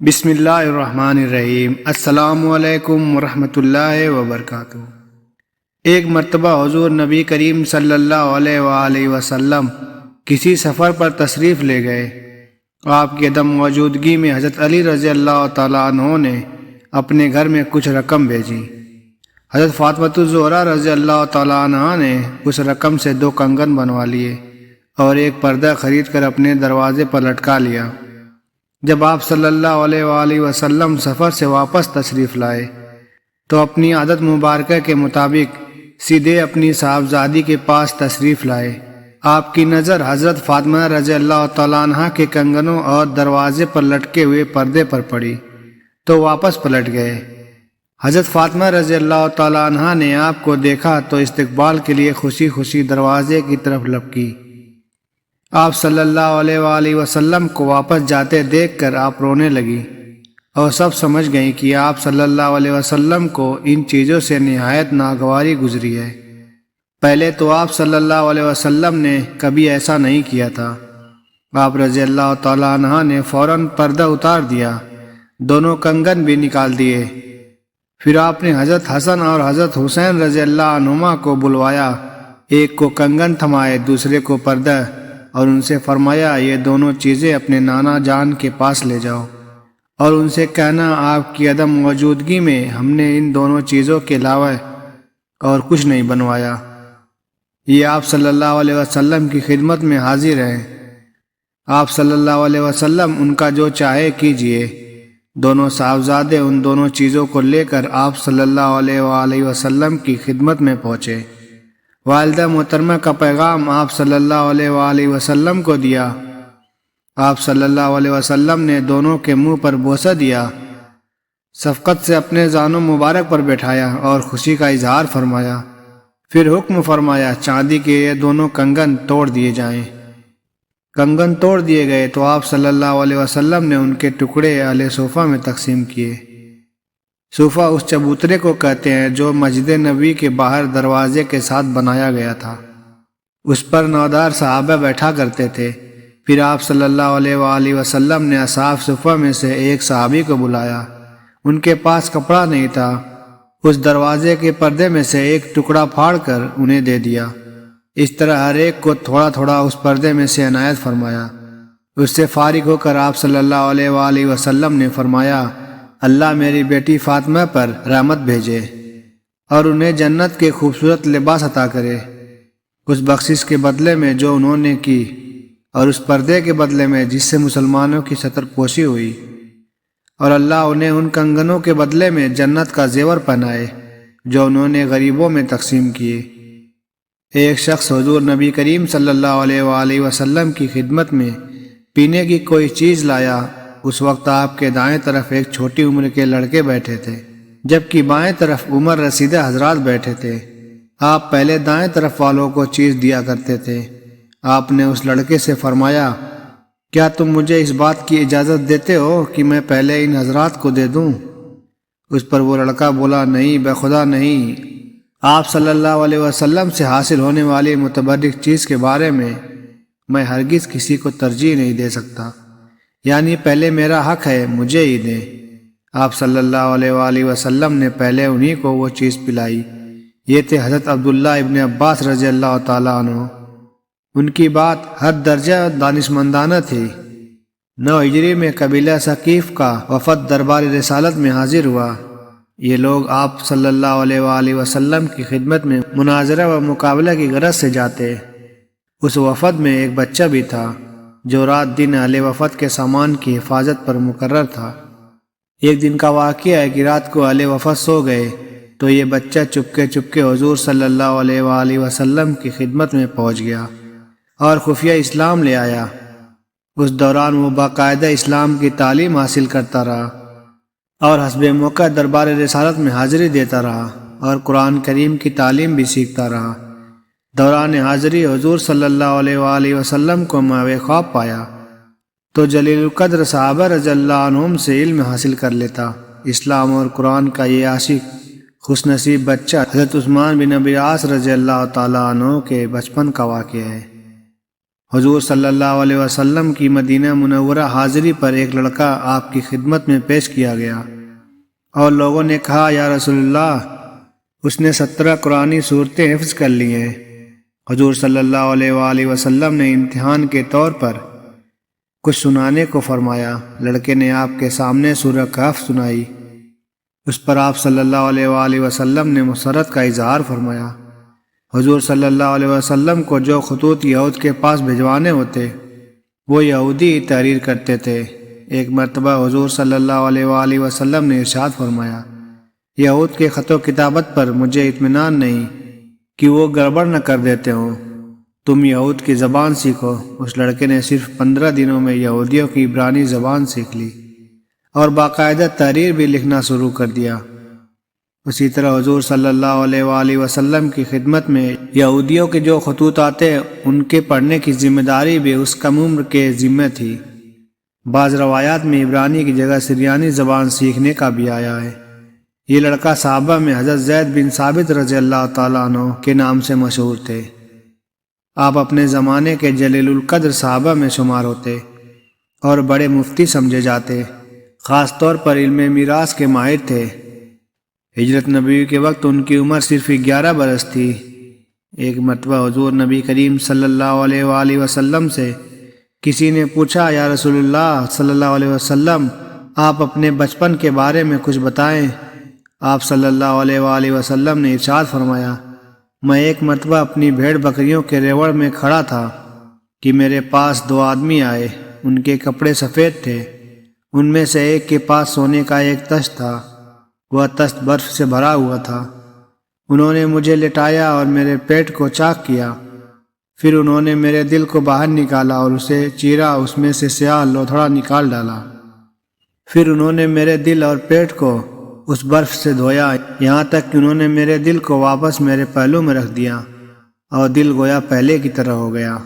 بسم اللہ الرحمن الرحیم۔ السلام علیکم ورحمۃ اللہ وبرکاتہ۔ ایک مرتبہ حضور نبی کریم صلی اللہ علیہ وآلہ وسلم کسی سفر پر تشریف لے گئے۔ آپ کی عدم موجودگی میں حضرت علی رضی اللہ تعالیٰ عنہ نے اپنے گھر میں کچھ رقم بھیجی۔ حضرت فاطمۃ الزہرا رضی اللہ تعالیٰ عنہ نے اس رقم سے 2 کنگن بنوا لیے اور ایک پردہ خرید کر اپنے دروازے پر لٹکا لیا۔ جب آپ صلی اللہ علیہ وآلہ وسلم سفر سے واپس تشریف لائے تو اپنی عادت مبارکہ کے مطابق سیدھے اپنی صاحبزادی کے پاس تشریف لائے۔ آپ کی نظر حضرت فاطمہ رضی اللہ تعالیٰ عنہ کے کنگنوں اور دروازے پر لٹکے ہوئے پردے پر پڑی تو واپس پلٹ گئے۔ حضرت فاطمہ رضی اللہ تعالیٰ عنہ نے آپ کو دیکھا تو استقبال کے لیے خوشی خوشی دروازے کی طرف لپکی۔ آپ صلی اللہ علیہ وآلہ وسلم کو واپس جاتے دیکھ کر آپ رونے لگی اور سب سمجھ گئیں کہ آپ صلی اللہ علیہ وسلم کو ان چیزوں سے نہایت ناگواری گزری ہے۔ پہلے تو آپ صلی اللہ علیہ وسلم نے کبھی ایسا نہیں کیا تھا۔ آپ رضی اللہ تعالیٰ عنہ نے فوراً پردہ اتار دیا، دونوں کنگن بھی نکال دیے۔ پھر آپ نے حضرت حسن اور حضرت حسین رضی اللہ عنہما کو بلوایا، ایک کو کنگن تھمائے دوسرے کو پردہ، اور ان سے فرمایا یہ دونوں چیزیں اپنے نانا جان کے پاس لے جاؤ اور ان سے کہنا آپ کی عدم موجودگی میں ہم نے ان دونوں چیزوں کے علاوہ اور کچھ نہیں بنوایا۔ یہ آپ صلی اللہ علیہ وسلم کی خدمت میں حاضر ہیں، آپ صلی اللہ علیہ وسلم ان کا جو چاہے کیجئے۔ دونوں صاحبزادے ان دونوں چیزوں کو لے کر آپ صلی اللہ علیہ وآلہ وسلم کی خدمت میں پہنچے۔ والدہ محترمہ کا پیغام آپ صلی اللہ علیہ وآلہ وسلم کو دیا۔ آپ صلی اللہ علیہ وسلم نے دونوں کے منہ پر بوسہ دیا، شفقت سے اپنے زانو مبارک پر بٹھایا اور خوشی کا اظہار فرمایا۔ پھر حکم فرمایا چاندی کے یہ دونوں کنگن توڑ دیے جائیں۔ کنگن توڑ دیے گئے تو آپ صلی اللہ علیہ وسلم نے ان کے ٹکڑے اہل صوفہ میں تقسیم کیے۔ صوفہ اس چبوترے کو کہتے ہیں جو مسجد نبوی کے باہر دروازے کے ساتھ بنایا گیا تھا۔ اس پر نودار صحابہ بیٹھا کرتے تھے۔ پھر آپ صلی اللہ علیہ وآلہ وسلم نے اصحاب صفہ میں سے ایک صحابی کو بلایا، ان کے پاس کپڑا نہیں تھا، اس دروازے کے پردے میں سے ایک ٹکڑا پھاڑ کر انہیں دے دیا۔ اس طرح ہر ایک کو تھوڑا تھوڑا اس پردے میں سے عنایت فرمایا۔ اس سے فارغ ہو کر آپ صلی اللہ علیہ وآلہ وسلم نے فرمایا اللہ میری بیٹی فاطمہ پر رحمت بھیجے اور انہیں جنت کے خوبصورت لباس عطا کرے، اس بخشش کے بدلے میں جو انہوں نے کی اور اس پردے کے بدلے میں جس سے مسلمانوں کی ستر پوشی ہوئی، اور اللہ انہیں ان کنگنوں کے بدلے میں جنت کا زیور پہنائے جو انہوں نے غریبوں میں تقسیم کیے۔ ایک شخص حضور نبی کریم صلی اللہ علیہ وآلہ وسلم کی خدمت میں پینے کی کوئی چیز لایا۔ اس وقت آپ کے دائیں طرف ایک چھوٹی عمر کے لڑکے بیٹھے تھے جبکہ بائیں طرف عمر رسیدہ حضرات بیٹھے تھے۔ آپ پہلے دائیں طرف والوں کو چیز دیا کرتے تھے۔ آپ نے اس لڑکے سے فرمایا کیا تم مجھے اس بات کی اجازت دیتے ہو کہ میں پہلے ان حضرات کو دے دوں؟ اس پر وہ لڑکا بولا نہیں بخدا نہیں، آپ صلی اللہ علیہ وسلم سے حاصل ہونے والی متبرک چیز کے بارے میں ہرگز کسی کو ترجیح نہیں دے سکتا، یعنی پہلے میرا حق ہے مجھے ہی دیں۔ آپ صلی اللہ علیہ وآلہ وسلم نے پہلے انہی کو وہ چیز پلائی۔ یہ تھے حضرت عبداللہ ابن عباس رضی اللہ تعالیٰ عنہ۔ ان کی بات ہر درجہ دانشمندانہ تھی۔ 9 ہجری میں قبیلہ ثقیف کا وفد دربار رسالت میں حاضر ہوا۔ یہ لوگ آپ صلی اللہ علیہ وآلہ وسلم کی خدمت میں مناظرہ و مقابلہ کی غرض سے جاتے۔ اس وفد میں ایک بچہ بھی تھا جو رات دن اہل وفد کے سامان کی حفاظت پر مقرر تھا۔ ایک دن کا واقعہ ہے کہ رات کو اہل وفد سو گئے تو یہ بچہ چپکے حضور صلی اللہ علیہ وآلہ وسلم کی خدمت میں پہنچ گیا اور خفیہ اسلام لے آیا۔ اس دوران وہ باقاعدہ اسلام کی تعلیم حاصل کرتا رہا اور حسب موقع دربار رسالت میں حاضری دیتا رہا اور قرآن کریم کی تعلیم بھی سیکھتا رہا۔ دوران حاضری حضور صلی اللہ علیہ وآلہ وسلم کو ماوے خواب پایا تو جلیل القدر صحابہ رضی اللہ عنہم سے علم حاصل کر لیتا۔ اسلام اور قرآن کا یہ عاشق خوش نصیب بچہ حضرت عثمان بن ابی العاص رضی اللہ تعالیٰ عنہ کے بچپن کا واقعہ ہے۔ حضور صلی اللہ علیہ وسلم کی مدینہ منورہ حاضری پر ایک لڑکا آپ کی خدمت میں پیش کیا گیا اور لوگوں نے کہا یا رسول اللہ، اس نے 17 قرآنی صورتیں حفظ کر لی ہیں۔ حضور صلی اللہ علیہ وآلہ وسلم نے امتحان کے طور پر کچھ سنانے کو فرمایا۔ لڑکے نے آپ کے سامنے سورہ کہف سنائی۔ اس پر آپ صلی اللہ علیہ وآلہ وسلم نے مسرت کا اظہار فرمایا۔ حضور صلی اللہ علیہ وسلم کو جو خطوط یہود کے پاس بھجوانے ہوتے وہ یہودی ہی تحریر کرتے تھے۔ ایک مرتبہ حضور صلی اللہ علیہ وآلہ وسلم نے ارشاد فرمایا، یہود کے خط و کتابت پر مجھے اطمینان نہیں کہ وہ گڑبڑ نہ کر دیتے ہوں، تم یہود کی زبان سیکھو۔ اس لڑکے نے صرف 15 دنوں میں یہودیوں کی عبرانی زبان سیکھ لی اور باقاعدہ تحریر بھی لکھنا شروع کر دیا۔ اسی طرح حضور صلی اللہ علیہ وآلہ وسلم کی خدمت میں یہودیوں کے جو خطوط آتے ان کے پڑھنے کی ذمہ داری بھی اس کم عمر کے ذمہ تھی۔ بعض روایات میں عبرانی کی جگہ سریانی زبان سیکھنے کا بھی آیا ہے۔ یہ لڑکا صحابہ میں حضرت زید بن ثابت رضی اللہ تعالیٰ عنہ کے نام سے مشہور تھے۔ آپ اپنے زمانے کے جلیل القدر صحابہ میں شمار ہوتے اور بڑے مفتی سمجھے جاتے، خاص طور پر علم میراث کے ماہر تھے۔ ہجرت نبوی کے وقت ان کی عمر صرف 11 برس تھی۔ ایک مرتبہ حضور نبی کریم صلی اللہ علیہ وآلہ وسلم سے کسی نے پوچھا، یا رسول اللہ صلی اللہ علیہ وسلم، آپ اپنے بچپن کے بارے میں کچھ بتائیں۔ آپ صلی اللہ علیہ وآلہ وسلم نے ارشاد فرمایا، میں ایک مرتبہ اپنی بھیڑ بکریوں کے ریوڑ میں کھڑا تھا کہ میرے پاس 2 آدمی آئے۔ ان کے کپڑے سفید تھے۔ ان میں سے ایک کے پاس سونے کا ایک تشت تھا، وہ تشت برف سے بھرا ہوا تھا۔ انہوں نے مجھے لٹایا اور میرے پیٹ کو چاک کیا، پھر انہوں نے میرے دل کو باہر نکالا اور اسے چیرا، اس میں سے سیاہ لوتھڑا نکال ڈالا۔ پھر انہوں نے میرے دل اور پیٹ کو اس برف سے دھویا، یہاں تک کہ انہوں نے میرے دل کو واپس میرے پہلو میں رکھ دیا اور دل گویا پہلے کی طرح ہو گیا۔